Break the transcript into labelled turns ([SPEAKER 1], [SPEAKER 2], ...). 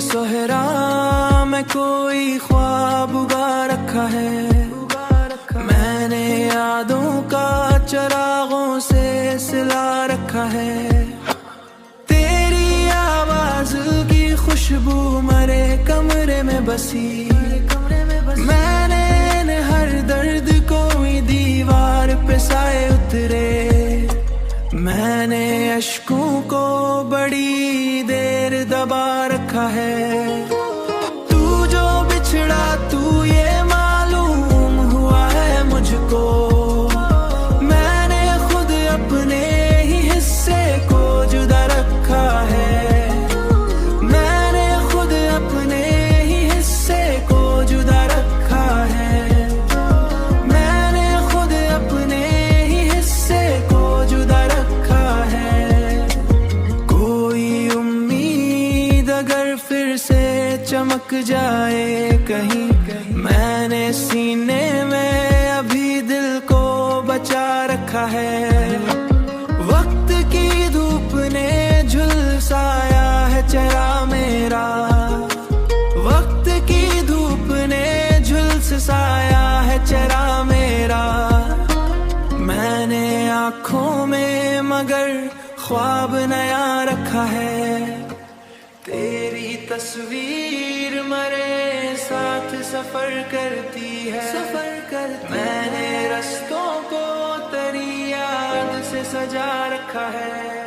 [SPEAKER 1] सोहरा में कोई ख्वाब उगा रखा है, मैंने यादों का चरागों से सिला रखा है। तेरी आवाज की खुशबू मरे कमरे में बसी, मैंने हर दर्द कोई दीवार पे साए उतरे। मैंने अश्कों को बड़ी देर दबा रखा है। तू जो बिछड़ा तू ये मालूम हुआ है मुझको, मैंने खुद अपने ही हिस्से को जुदा रखा है। मैंने खुद अपने ही हिस्से को जुदा रखा है। मैंने खुद अपने ही हिस्से को जुदा रखा है। कोई उम्मीद अगर फिर से चमक जाए कहीं, मैंने सीने में अभी दिल को बचा रखा है। वक्त की धूप ने झुलसाया है चेहरा मेरा, वक्त की धूप ने झुलसाया है चेहरा मेरा। मैंने आँखों में मगर ख्वाब नया रखा है। तेरी तस्वीर मरे साथ सफर करती है, मैंने रस्तों को तेरी याद से सजा रखा है।